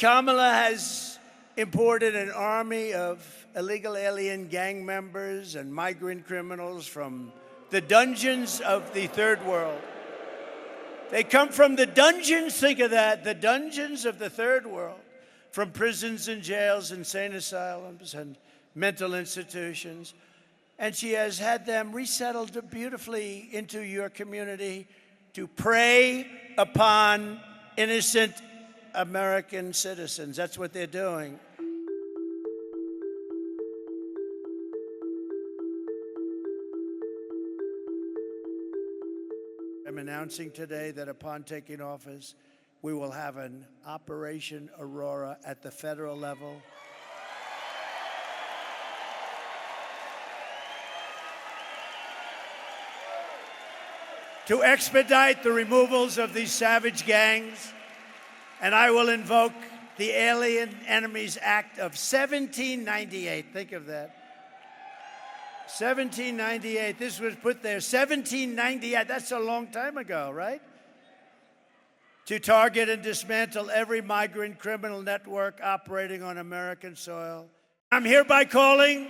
Kamala has imported an army of illegal alien gang members and migrant criminals from the dungeons of the third world. They come from the dungeons, think of that, the dungeons of the third world, from prisons and jails, insane asylums, and mental institutions. And she has had them resettled beautifully into your community to prey upon innocent American citizens. That's what they're doing. I'm announcing today that upon taking office, we will have an Operation Aurora at the federal level. To expedite the removals of these savage gangs, and I will invoke the Alien Enemies Act of 1798. Think of that. 1798, this was put there, 1798, that's a long time ago, right? To target and dismantle every migrant criminal network operating on American soil. I'm hereby calling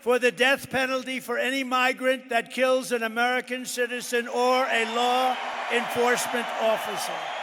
for the death penalty for any migrant that kills an American citizen or a law enforcement officer.